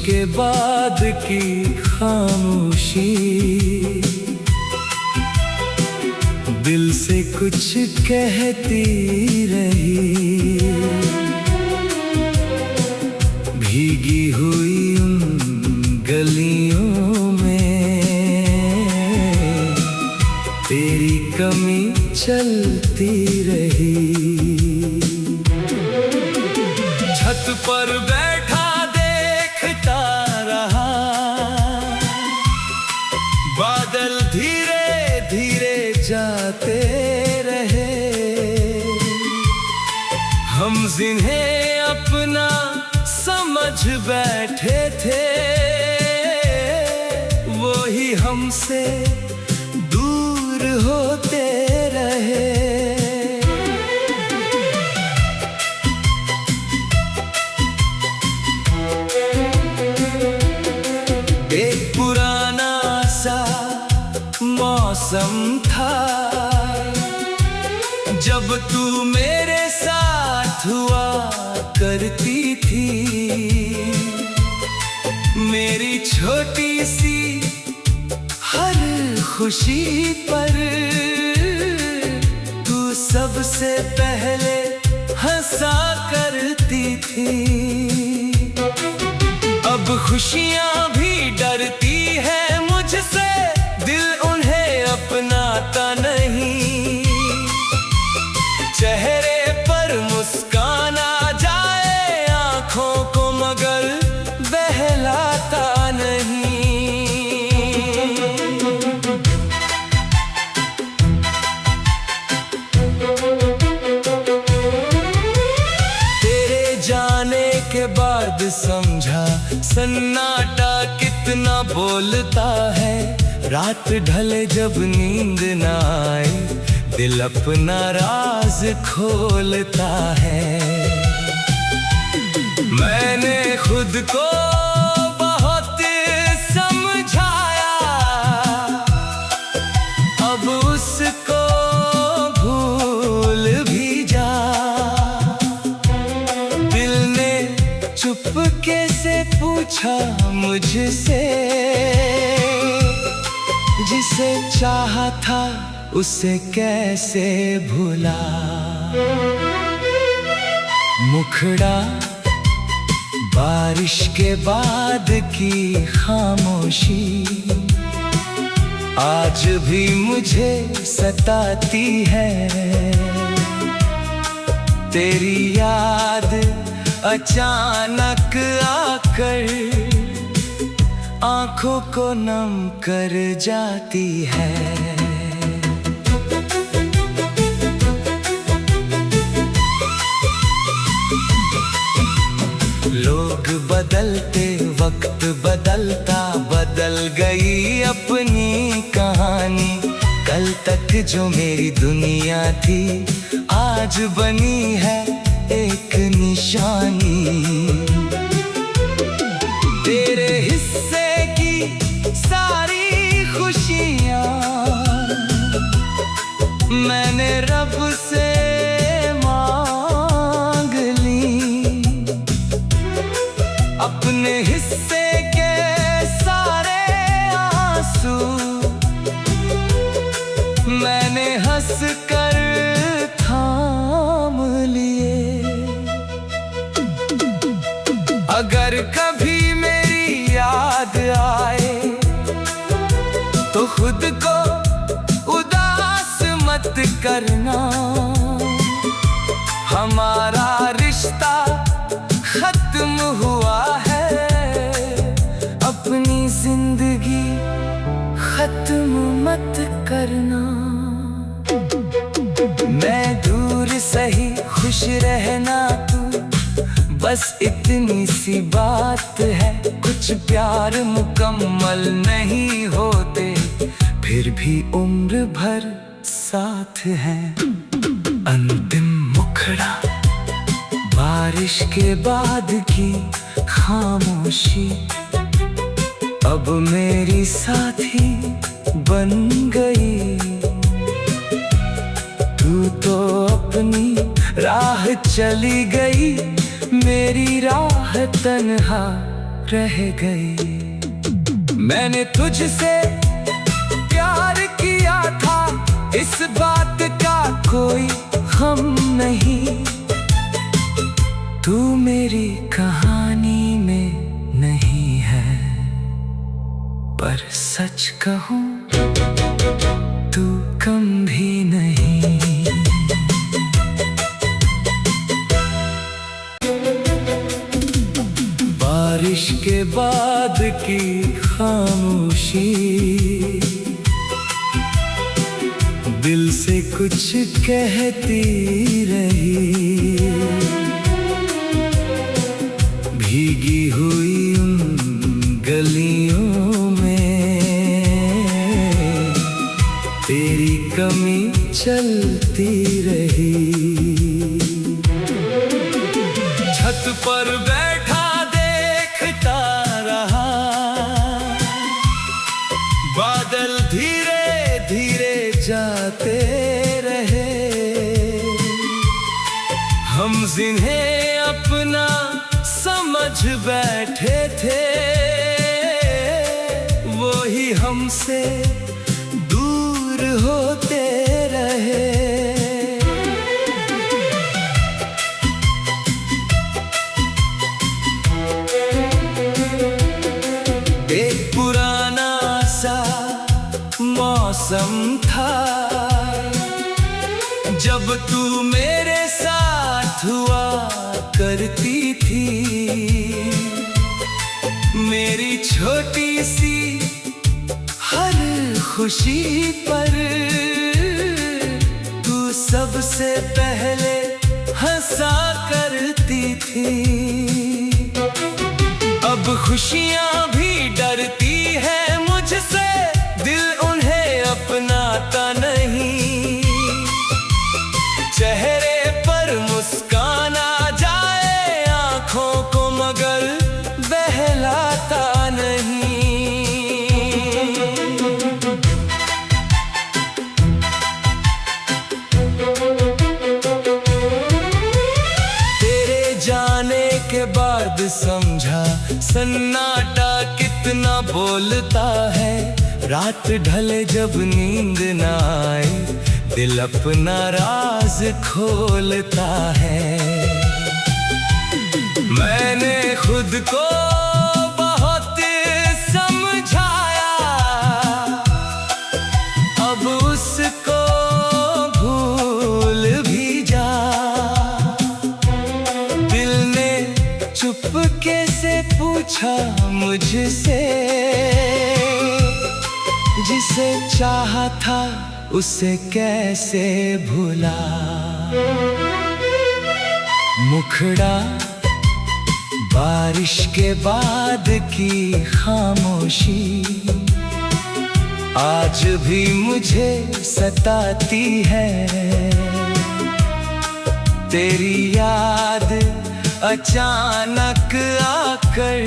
के बाद की खामोशी, दिल से कुछ कहती रही। भीगी हुई उन गलियों में तेरी कमी चलती रही। छत पर बैठा देखता रहा, बादल धीरे धीरे जाते रहे। हम जिन्हें अपना समझ बैठे थे, वो ही हमसे दूर होते रहे। एक पुराना सा मौसम था, जब तू मेरे साथ हुआ करती थी। मेरी छोटी सी हर खुशी पर तू सबसे पहले हंसा करती थी। अब खुशियां भी डरती है मुझसे, दिल उन्हें अपनाता नहीं। चेहरे पर मुस्कान आ जाए आंखों को, मगर बहलाता नहीं। तेरे जाने के बाद समझा सन्नाटा कितना बोलता है। रात ढले जब नींद न आए, दिल अपना राज खोलता है। मैंने खुद को बहुत समझाया, अब उसको भूल भी जा। दिल ने चुपके से पूछा मुझसे, जिसे चाहा था उसे कैसे भुला। मुखड़ा बारिश के बाद की खामोशी, आज भी मुझे सताती है। तेरी याद अचानक आकर आंखों को नम कर जाती है। लोग बदलते वक्त बदलता, बदल गई अपनी कहानी। कल तक जो मेरी दुनिया थी, आज बनी है एक निशानी। तेरे हिस्से की सारी खुशियां मैंने रब से मांग ली। अपने हिस्से के सारे आंसू मैंने हंस कर थाम लिए। अगर कभी मेरी याद आए तो खुद को उदास मत करना। हमारा रिश्ता खत्म हुआ है, अपनी जिंदगी खत्म मत करना। मैं दूर सही खुश रहना तू, बस इतनी सी बात है। कुछ प्यार मुकम्मल नहीं होते, फिर भी उम्र भर साथ है। अंतिम मुखड़ा बारिश के बाद की खामोशी, अब मेरी साथी बन गई। तू तो अपनी राह चली गई, मेरी राह तन्हा रह गई। मैंने तुझसे प्यार किया था, इस बात का कोई गम नहीं। तू मेरी कहानी में नहीं है, पर सच कहूं तू कम भी नहीं। बारिश के बाद की खामोशी दिल से कुछ कहती रही। भीगी हुई उन गलियों में तेरी कमी चलती रही। छत पर बैठा देखता रहा, बादल धीरे धीरे जाते रहे। हम जिन्हें अपना समझ बैठे थे, वो ही हमसे दूर होते रहे। एक पुराना सा मौसम था, जब तू मेरे साथ हुआ करती थी। मेरी छोटी सी हर खुशी पर तू सबसे पहले हंसा करती थी। अब खुशियां भी डरती है मुझसे, दिल उन्हें अपनाता नहीं। चेहरे पर मुस्कान आ जाए आंखों को, मगर बहलाता नहीं। तेरे जाने के बाद समझा सन्नाटा कितना बोलता है। रात ढले जब नींद न आए, दिल अपना राज खोलता है। मैंने खुद को बहुत समझाया, अब उसको भूल भी जा। दिल ने चुपके से पूछा मुझसे, जिसे चाहा था उसे कैसे भुला। मुखड़ा बारिश के बाद की खामोशी आज भी मुझे सताती है। तेरी याद अचानक आकर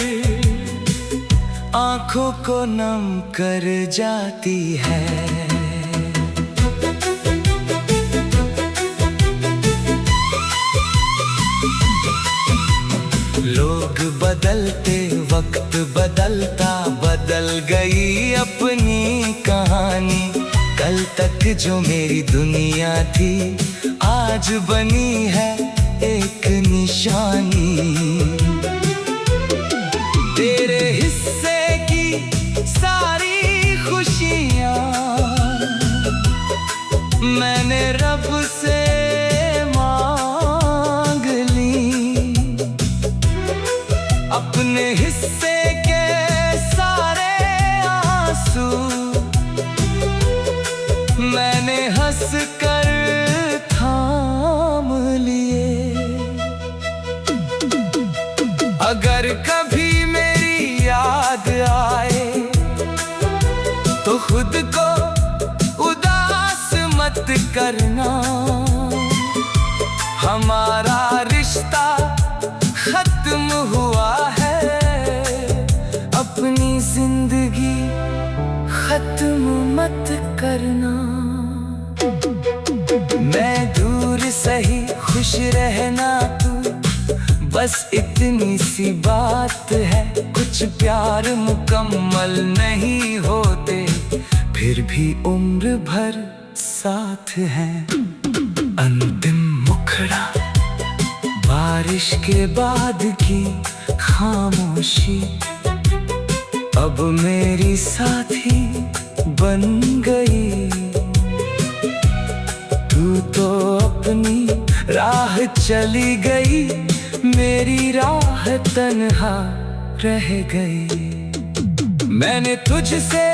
आंखों को नम कर जाती है। लोग बदलते वक्त बदलता, बदल गई अपनी कहानी। कल तक जो मेरी दुनिया थी, आज बनी है एक निशानी। तेरे हिस्से की सारी खुशियाँ मैंने रब से मांग ली। अपने हिस्से के सारे आंसू मैंने हंस कर थाम लिए। अगर कभी मेरी याद आए तो खुद को उदास मत करना। हमारा रिश्ता खत्म हुआ है, अपनी जिंदगी खत्म मत करना। मैं दूर सही खुश रहना, तू बस इतनी सी बात है, कुछ प्यार मुकम्मल नहीं होते, फिर भी उम्र भर साथ हैं। अंतिम मुखड़ा, बारिश के बाद की खामोशी, अब मेरी साथी बन गई। तू तो अपनी राह चली गई, मेरी राह तन्हा रह गई। मैंने तुझसे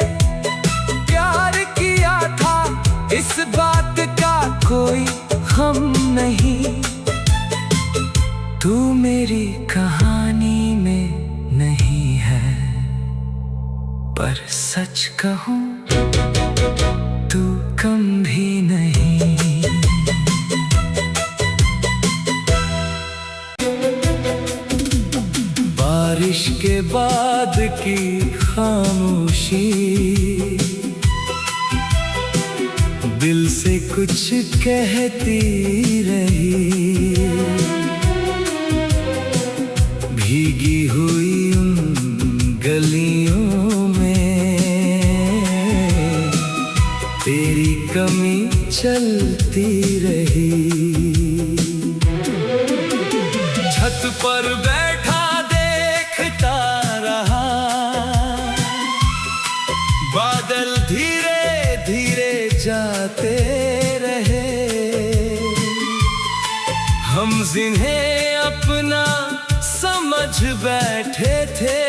प्यार किया था, इस बात का कोई गम नहीं। तू मेरी कहानी में नहीं है, पर सच कहूं तू कम भी नहीं। बारिश के बाद की खामोशी, दिल से कुछ कहती रही। भीगी हुई उन गलियों में तेरी कमी चलती रही। छत पर बैठा देखता रहा, बादल धीरे धीरे जाते रहे। हम जिन्हें अपना समझ बैठे थे,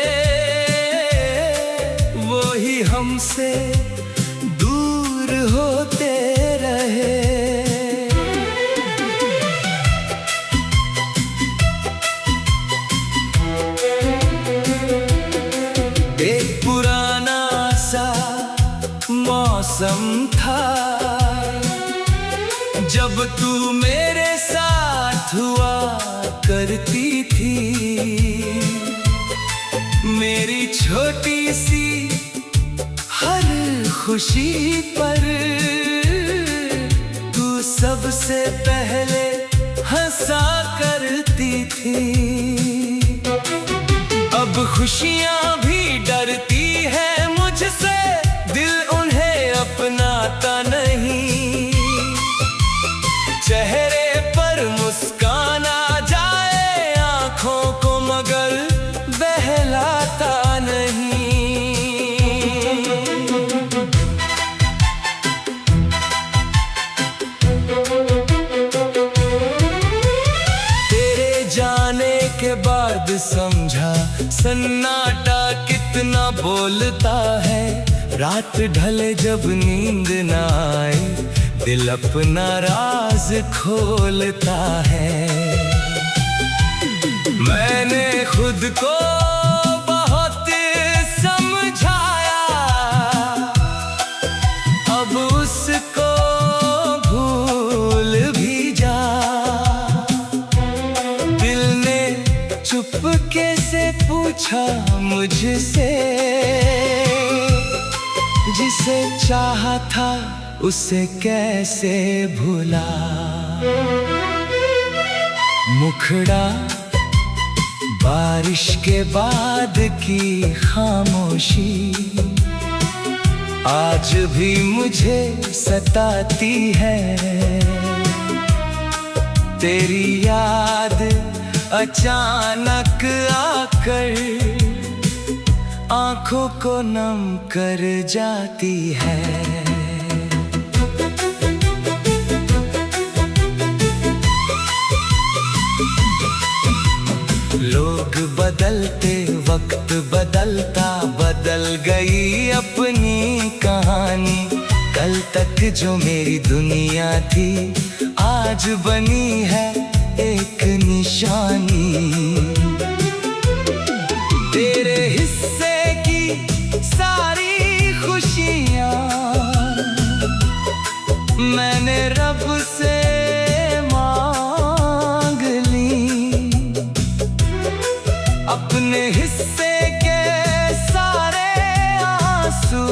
वो ही हमसे दूर होते रहे। एक पुराना सा मौसम था, जब तू मेरे साथ हुआ करती थी। मेरी छोटी सी हर खुशी पर तू सबसे पहले हंसा करती थी। अब खुशियां भी डरती है मुझसे, दिल उन्हें अपनाता नहीं। चेहरे पर मुस्कान आ जाए आंखों को, मगर बहलाता नहीं। तेरे जाने के बाद समझा सन्नाटा कितना बोलता है। रात ढले जब नींद न आए, दिल अपना राज खोलता है। मैंने खुद को बहुत समझाया, अब उसको भूल भी जा। दिल ने चुपके से पूछा मुझसे, जिसे चाहा था उसे कैसे भुला। मुखड़ा, बारिश के बाद की खामोशी, आज भी मुझे सताती है। तेरी याद अचानक आकर आंखों को नम कर जाती है। लोग बदलते, वक्त बदलता, बदल गई अपनी कहानी। कल तक जो मेरी दुनिया थी, आज बनी है एक निशानी। तेरे हिस्से की सारी खुशियाँ मैंने रब से मांग ली। अपने हिस्से के सारे आंसू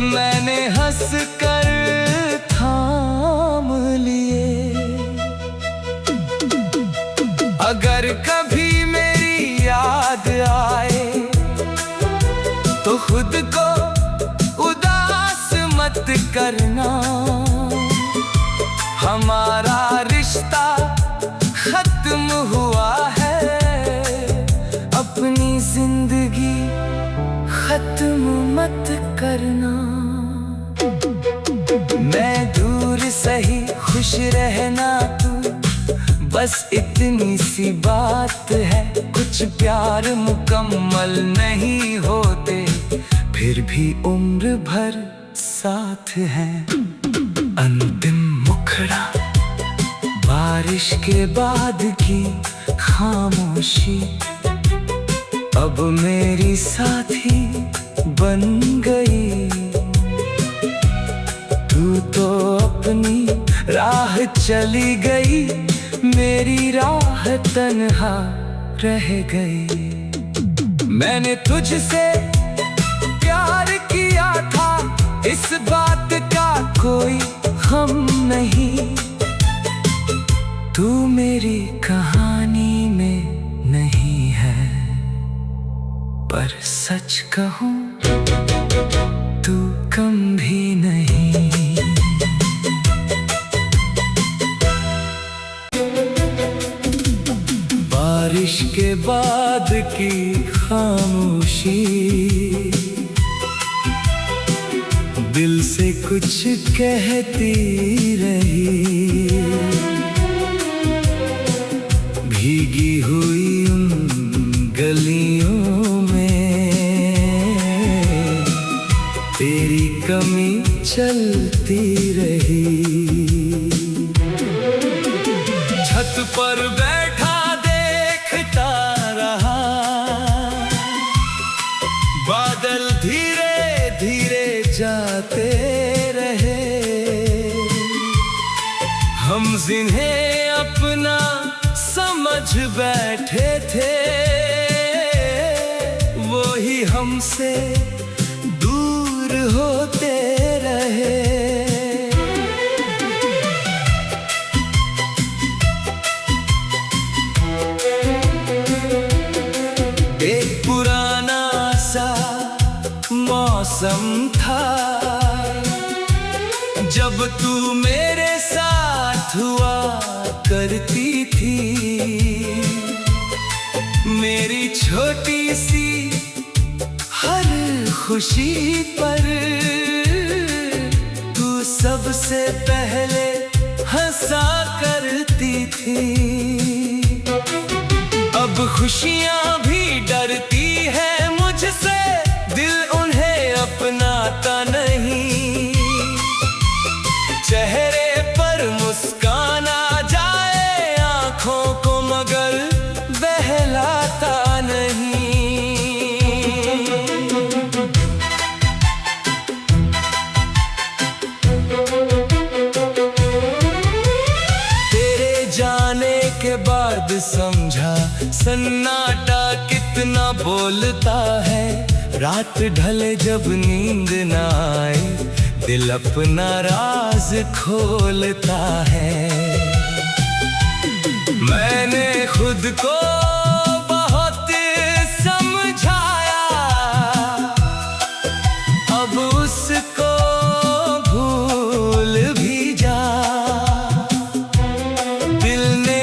मैंने हंस कर थाम लिए। अगर कभी मेरी याद आए तो खुद को उदास मत करना। हमारा रिश्ता खत्म हुआ है, अपनी जिंदगी खत्म मत करना। मैं दूर सही खुश रहना तू, बस इतनी सी बात है। कुछ प्यार मुकम्मल नहीं होते, फिर भी उम्र भर साथ हैं। अंतिम मुखड़ा, बारिश के बाद की खामोशी अब मेरी साथी बन गई। तू तो अपनी राह चली गई, मेरी राह तन्हा रह गई। मैंने तुझसे प्यार किया था, इस बात का कोई गम नहीं। तू मेरी कहानी में नहीं है, पर सच कहूं तू कम भी नहीं। बारिश के बाद की खामोशी दिल से कुछ कहती रही। भीगी हुई उन गलियों में तेरी कमी चलती रही। छत पर बैठा देखता रहा, बादल धीरे धीरे जाते रहे। हम जिन्हें अपना समझ बैठे थे, वो ही हमसे दूर होते रहे। एक पुराना सा मौसम था, जब तू मेरे साथ हुआ करती थी। मेरी छोटी सी हर खुशी पर तू सबसे पहले हंसा करती थी। अब खुशियां भी डरती है मुझसे, दिल उन्हें अपनाता नहीं। चेहरे पर मुस्कान आ जाए आंखों को, मगर बहलाता नहीं। तेरे जाने के बाद समझा सन्नाटा कितना बोलता है। रात ढले जब नींद न आए, दिल अपना राज खोलता है। मैंने खुद को बहुत समझाया, अब उसको भूल भी जा। दिल ने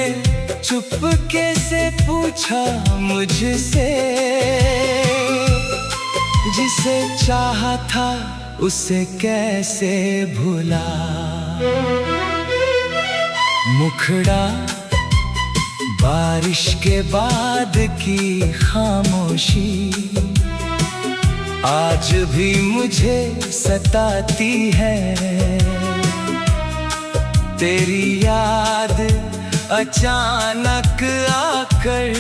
चुपके से पूछा मुझसे, जिसे चाहा था उसे कैसे भुला। मुखड़ा, बारिश के बाद की खामोशी आज भी मुझे सताती है। तेरी याद अचानक आकर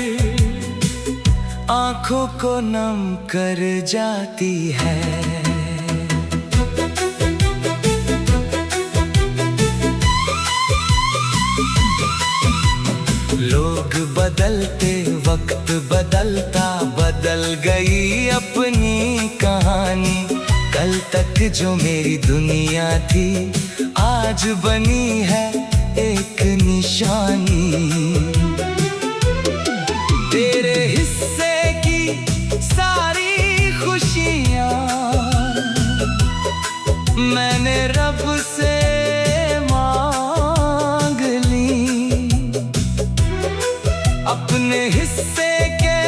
आंखों को नम कर जाती है। लोग बदलते, वक्त बदलता, बदल गई अपनी कहानी। कल तक जो मेरी दुनिया थी, आज बनी है एक निशानी। तेरे हिस्से की सारी खुशियाँ मैंने रब से मांग ली। अपने हिस्से के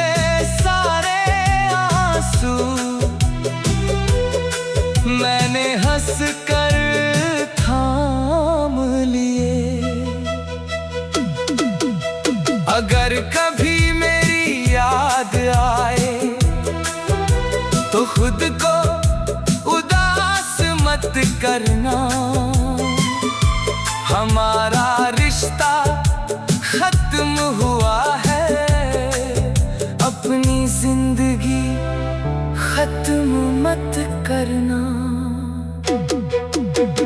सारे आंसू मैंने हंस कर थाम लिए। अगर कभी मेरी याद आए तो खुद को उदास मत करना। हमारा रिश्ता खत्म हुआ है, अपनी जिंदगी खत्म मत करना।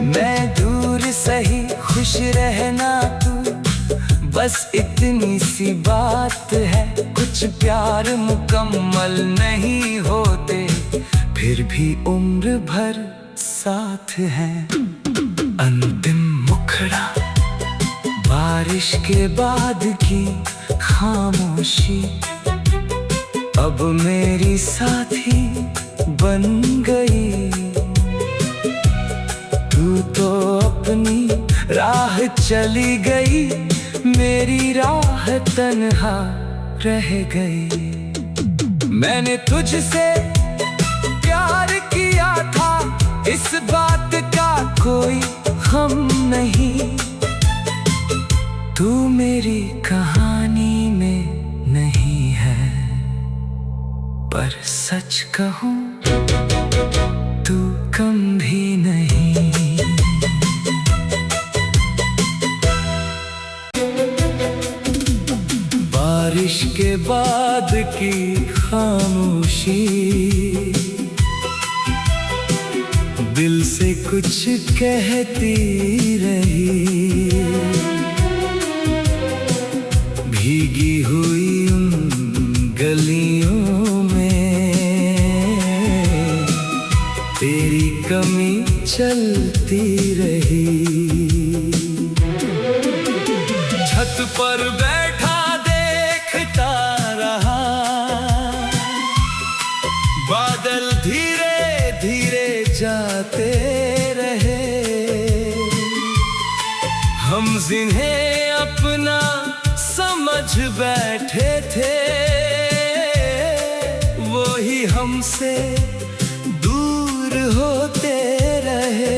मैं दूर सही खुश रहना तू, बस इतनी सी बात है। कुछ प्यार मुकम्मल नहीं होते, फिर भी उम्र भर साथ हैं। अंतिम मुखड़ा, बारिश के बाद की खामोशी अब मेरी साथी बन गई। तू तो अपनी राह चली गई, मेरी राह तन्हा रह गई। मैंने तुझसे प्यार किया था, इस बात का कोई गम नहीं। तू मेरी कहानी में नहीं है, पर सच कहूं तू कम भी नहीं। बारिश के बाद की खामोशी दिल से कुछ कहती रही। भीगी हुई उन गलियों में तेरी कमी चलती रही। छत पर बैठा देखता रहा, बादल धीरे धीरे जाते रहे। हम जिन्हें अपना समझ बैठे थे, वो ही हमसे दूर होते रहे।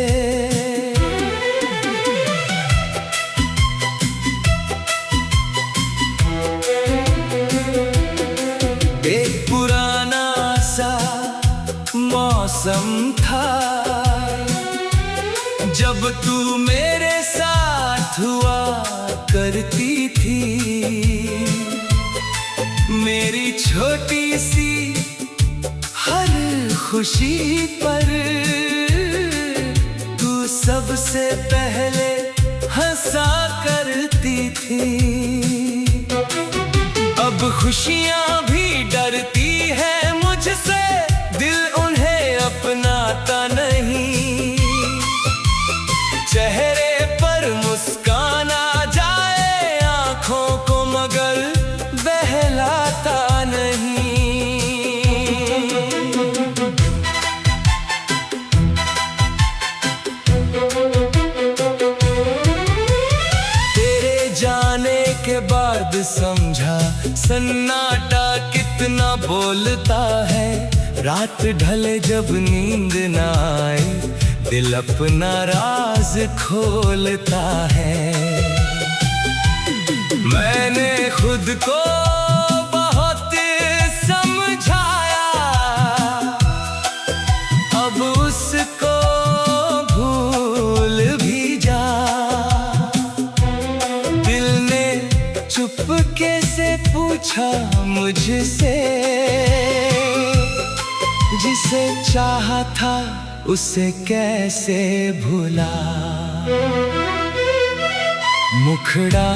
एक पुराना सा मौसम था, जब तू मेरे साथ हुआ करती थी। मेरी छोटी सी हर खुशी पर तू सबसे पहले हंसा करती थी। अब खुशियां भी डरती है मुझसे, दिल उन्हें अपनाता नहीं। चेहरे पर मुस्कान आ जाए आंखों को, मगर बहलाता नहीं। तेरे जाने के बाद समझा सन्नाटा कितना बोलता है। रात ढले जब नींद ना आए, दिल अपना राज खोलता है। मैंने खुद को बहुत समझाया, अब उसको भूल भी जा। दिल ने चुपके से पूछा मुझसे, जिसे चाहा था उसे कैसे भूला। मुखड़ा,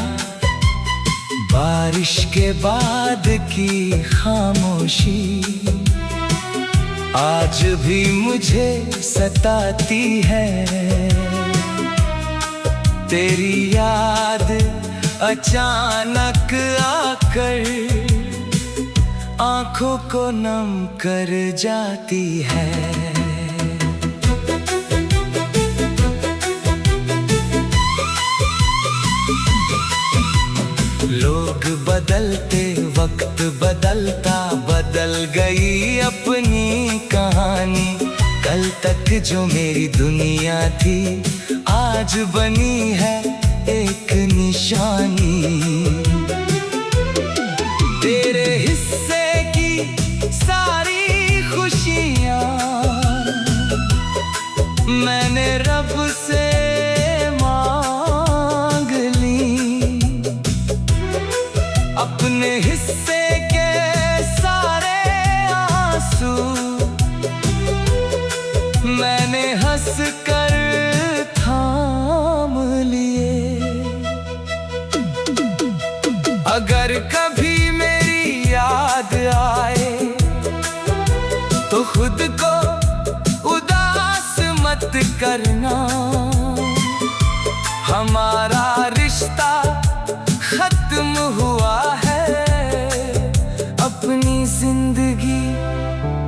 बारिश के बाद की खामोशी आज भी मुझे सताती है। तेरी याद अचानक आकर आँखों को नम कर जाती है। लोग बदलते वक्त बदलता, बदल गई अपनी कहानी। कल तक जो मेरी दुनिया थी, आज बनी है एक निशानी। तेरे हिस्से की सारी खुशियाँ मैंने रब से मांग ली। अपने हिस्से के सारे आंसू मैंने हंस कर थाम लिए। अगर कभी मेरी याद आए तो खुद को उदास मत करना। हमारा रिश्ता खत्म हुआ है, अपनी जिंदगी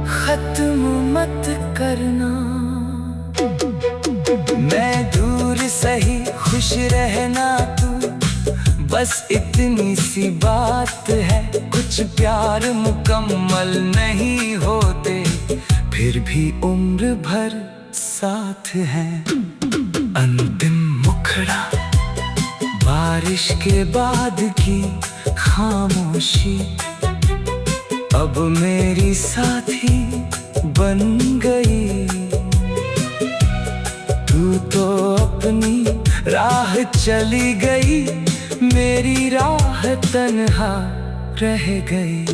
खत्म मत करना। मैं दूर सही खुश रहना तू, बस इतनी सी बात है। कुछ प्यार मुकम्मल नहीं होते, फिर भी उम्र भर साथ है। अंतिम मुखड़ा, बारिश के बाद की खामोशी अब मेरी साथी बन गई। तू तो अपनी राह चली गई, मेरी राह तन्हा रह गई।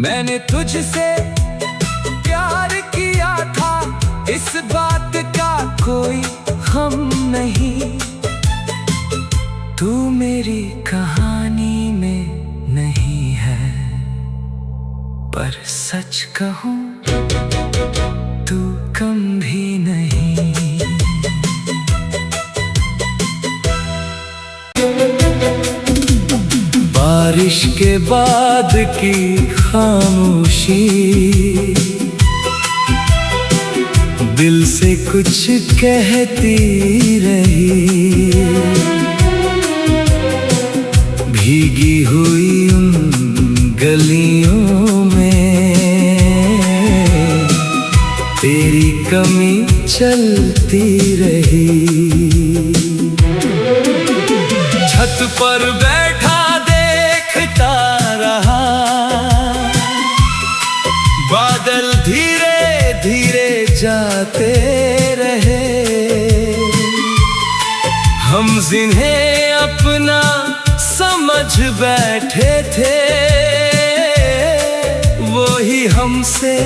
मैंने तुझसे प्यार किया था, इस बात का कोई गम नहीं। तू मेरी कहानी में नहीं है, पर सच कहूं तू कम भी नहीं। बारिश के बाद की खामोशी दिल से कुछ कहती रही। भीगी हुई उन गलियों में तेरी कमी चलती रही। छत पर बैठा देखता रहा, बादल धीरे धीरे जाते रहे। हम जिन्हें अपना समझ बैठे थे, वो ही हमसे